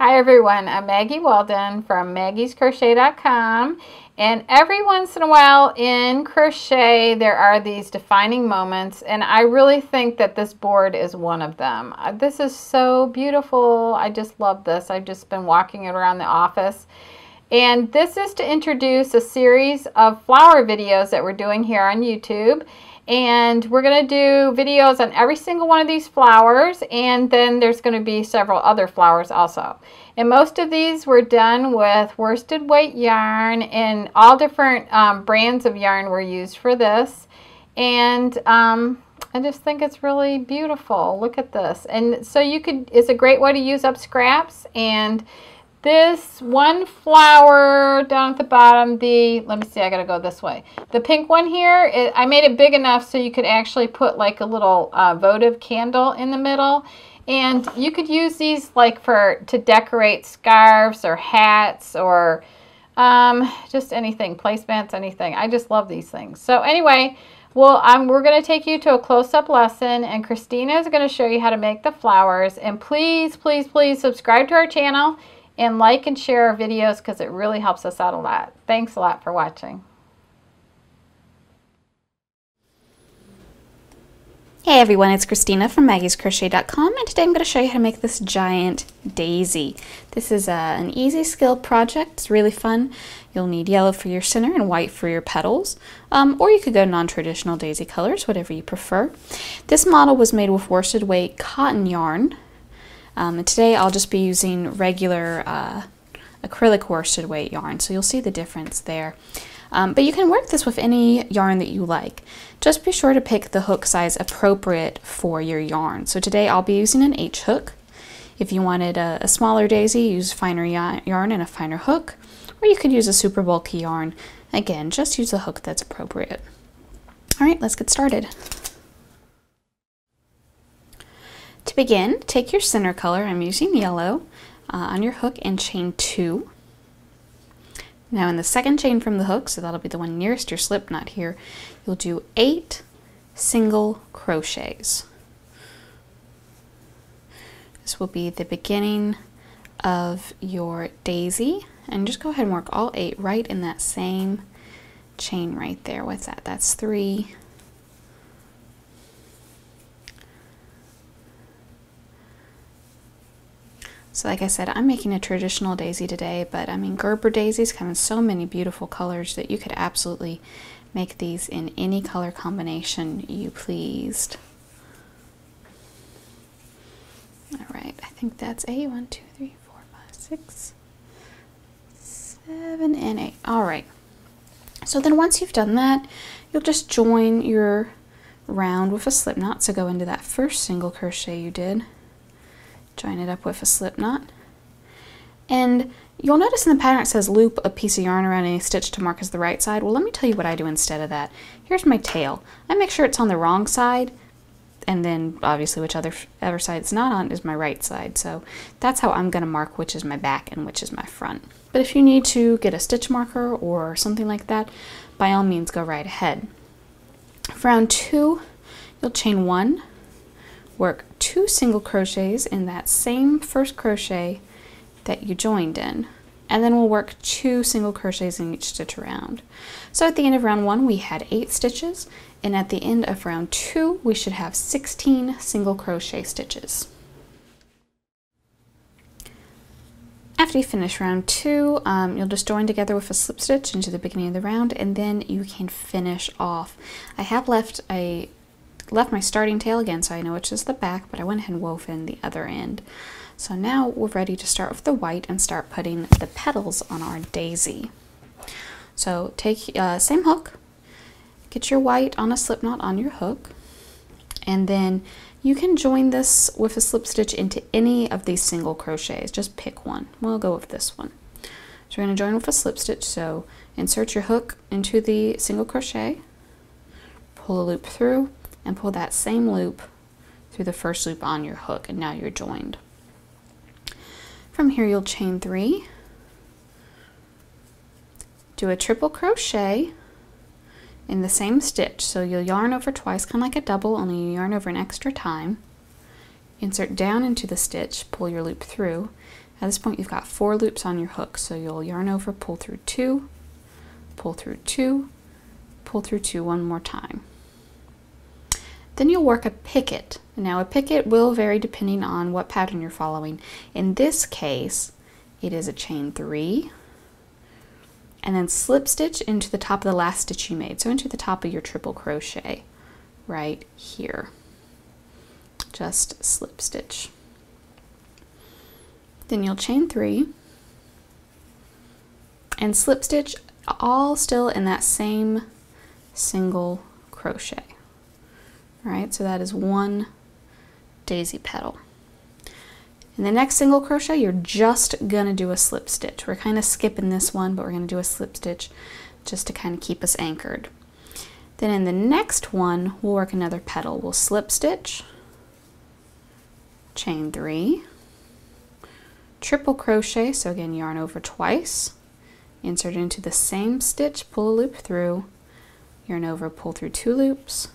Hi everyone, I'm Maggie Weldon from maggiescrochet.com, and every once in a while in crochet there are these defining moments, and I really think that this board is one of them. This is so beautiful. I just love this. I've just been walking it around the office, and this is to introduce a series of flower videos that we're doing here on YouTube. And we're going to do videos on every single one of these flowers, and then there's going to be several other flowers also. And most of these were done with worsted weight yarn, and all different brands of yarn were used for this. And I just think it's really beautiful. Look at this. And so it's a great way to use up scraps. And this one flower down at the bottom, let me see, I gotta go this way. The pink one here, I made it big enough so you could actually put like a little votive candle in the middle. And you could use these like to decorate scarves or hats or just anything, placemats, anything. I just love these things. So anyway, we're going to take you to a close-up lesson, and Christina is going to show you how to make the flowers. And please, please, please subscribe to our channel and like and share our videos because it really helps us out a lot. Thanks a lot for watching. Hey everyone, it's Christina from maggiescrochet.com, and today I'm going to show you how to make this giant daisy. This is an easy skill project. It's really fun. You'll need yellow for your center and white for your petals, or you could go non-traditional daisy colors, whatever you prefer. This model was made with worsted weight cotton yarn. And today I'll just be using regular acrylic worsted weight yarn, so you'll see the difference there. But you can work this with any yarn that you like. Just be sure to pick the hook size appropriate for your yarn. So today I'll be using an H hook. If you wanted a smaller daisy, use finer yarn and a finer hook, or you could use a super bulky yarn. Again, just use a hook that's appropriate. All right, let's get started. To begin, take your center color, I'm using yellow, on your hook and chain 2. Now in the second chain from the hook, so that'll be the one nearest your slip knot here, you'll do 8 single crochets. This will be the beginning of your daisy, and just go ahead and work all 8 right in that same chain right there. What's that? That's 3. So like I said, I'm making a traditional daisy today, but I mean Gerber daisies come in so many beautiful colors that you could absolutely make these in any color combination you pleased. All right, I think that's 8. 1, 2, 3, 4, 5, 6, 7, and 8. All right. So then once you've done that, you'll just join your round with a slip knot. So go into that first single crochet you did. Join it up with a slip knot, and you'll notice in the pattern it says loop a piece of yarn around any stitch to mark as the right side. Well, let me tell you what I do instead of that. Here's my tail. I make sure it's on the wrong side, and then obviously whichever side it's not on is my right side. So that's how I'm going to mark which is my back and which is my front. But if you need to get a stitch marker or something like that, by all means go right ahead. For round 2, you'll chain 1, work 2 single crochets in that same first crochet that you joined in, and then we'll work 2 single crochets in each stitch around. So at the end of round 1 we had 8 stitches, and at the end of round 2 we should have 16 single crochet stitches. After you finish round 2, you'll just join together with a slip stitch into the beginning of the round, and then you can finish off. I have left my starting tail again so I know which is the back, but I went ahead and wove in the other end. So now we're ready to start with the white and start putting the petals on our daisy. So take same hook, get your white on a slip knot on your hook, and then you can join this with a slip stitch into any of these single crochets. Just pick one. We'll go with this one. So we're going to join with a slip stitch. So insert your hook into the single crochet, pull a loop through, and pull that same loop through the first loop on your hook, and now you're joined. From here you'll chain 3, do a triple crochet in the same stitch. So you'll yarn over twice, kind of like a double, only you yarn over an extra time. Insert down into the stitch, pull your loop through, At this point, you've got 4 loops on your hook, so you'll yarn over, pull through 2, pull through 2, pull through 2 one more time. Then you'll work a picket. Now a picket will vary depending on what pattern you're following. In this case, it is a chain 3, and then slip stitch into the top of the last stitch you made, so into the top of your triple crochet right here. Just slip stitch. Then you'll chain 3 and slip stitch, all still in that same single crochet. All right, so that is 1 daisy petal. In the next single crochet, you're just gonna do a slip stitch. We're kind of skipping this one, but we're gonna do a slip stitch just to kind of keep us anchored. Then in the next one, we'll work another petal. We'll slip stitch, chain 3, triple crochet, so again, yarn over twice, insert into the same stitch, pull a loop through, yarn over, pull through 2 loops,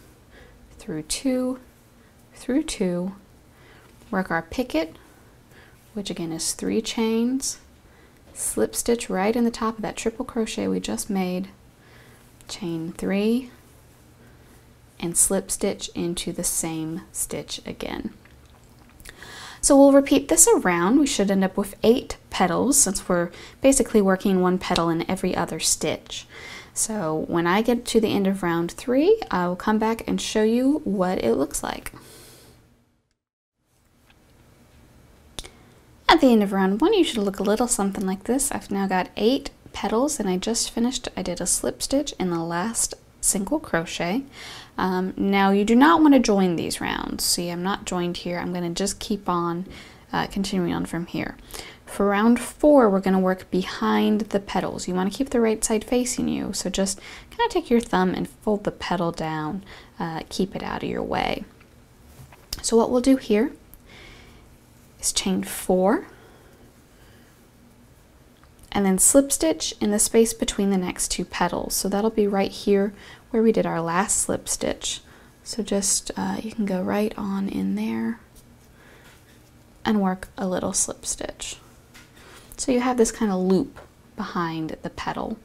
through 2, through 2, work our picket, which again is 3 chains, slip stitch right in the top of that triple crochet we just made, chain 3, and slip stitch into the same stitch again. So we'll repeat this around. We should end up with 8 petals, since we're basically working 1 petal in every other stitch. So when I get to the end of round 3, I will come back and show you what it looks like. At the end of round 1, you should look a little something like this. I've now got 8 petals, and I just finished, I did a slip stitch in the last single crochet. Now you do not want to join these rounds. See, I'm not joined here. I'm going to just keep on continuing on from here. For round 4, we're going to work behind the petals. You want to keep the right side facing you, so just kind of take your thumb and fold the petal down, keep it out of your way. So what we'll do here is chain 4 and then slip stitch in the space between the next 2 petals. So that'll be right here where we did our last slip stitch. So just you can go right on in there and work a little slip stitch. So you have this kind of loop behind the petal.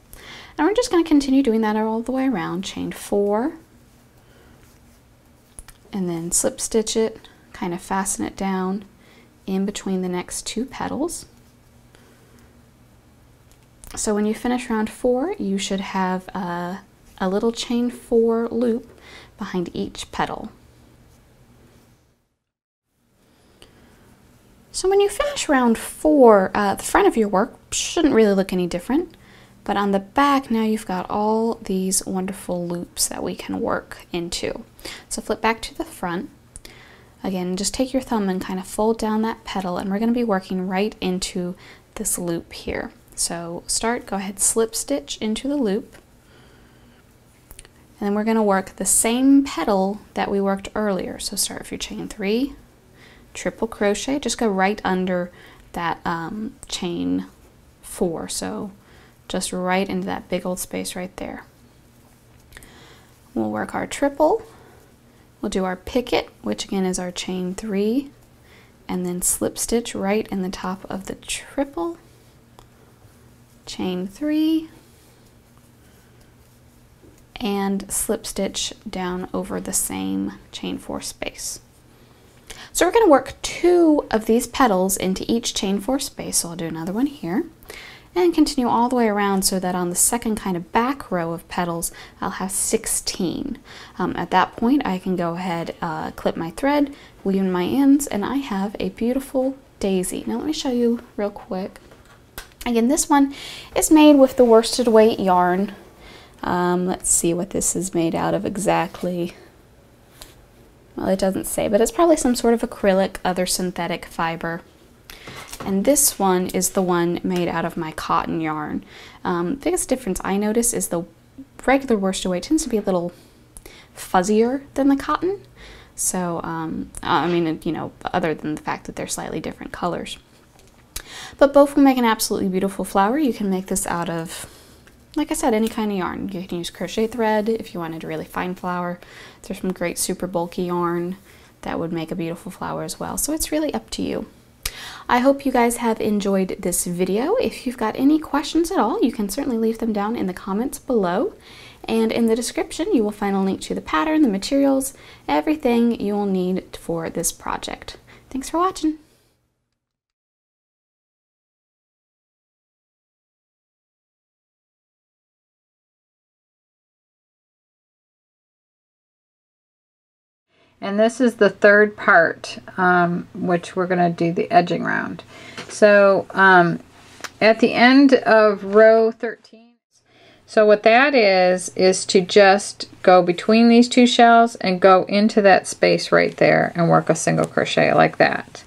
And we're just going to continue doing that all the way around. Chain 4 and then slip stitch it, kind of fasten it down in between the next 2 petals. So when you finish round 4, you should have a little chain 4 loop behind each petal. So when you finish round 4, the front of your work shouldn't really look any different, but on the back now you've got all these wonderful loops that we can work into. So flip back to the front. Again, just take your thumb and kind of fold down that petal, and we're going to be working right into this loop here. So go ahead, slip stitch into the loop, and then we're going to work the same petal that we worked earlier. So start with your chain 3, triple crochet, just go right under that chain 4, so just right into that big old space right there. We'll work our triple, we'll do our picket, which again is our chain 3, and then slip stitch right in the top of the triple, chain 3, and slip stitch down over the same chain 4 space. So we're going to work 2 of these petals into each chain 4 space. So I'll do another one here and continue all the way around, so that on the second kind of back row of petals I'll have 16. At that point I can go ahead, clip my thread, weave in my ends, and I have a beautiful daisy. Now let me show you real quick. Again, this one is made with the worsted weight yarn. Let's see what this is made out of exactly. Well, it doesn't say, but it's probably some sort of acrylic, other synthetic fiber. And this one is the one made out of my cotton yarn. The biggest difference I notice is the regular worsted weight tends to be a little fuzzier than the cotton. So, I mean, you know, other than the fact that they're slightly different colors. But both will make an absolutely beautiful flower. You can make this out of, like I said, any kind of yarn. You can use crochet thread if you wanted a really fine flower. There's some great super bulky yarn that would make a beautiful flower as well. So it's really up to you. I hope you guys have enjoyed this video. If you've got any questions at all, you can certainly leave them down in the comments below. And in the description, you will find a link to the pattern, the materials, everything you will need for this project. Thanks for watching. And this is the third part, which we're going to do the edging round. So at the end of row 13, so what that is to just go between these two shells and go into that space right there and work a single crochet like that.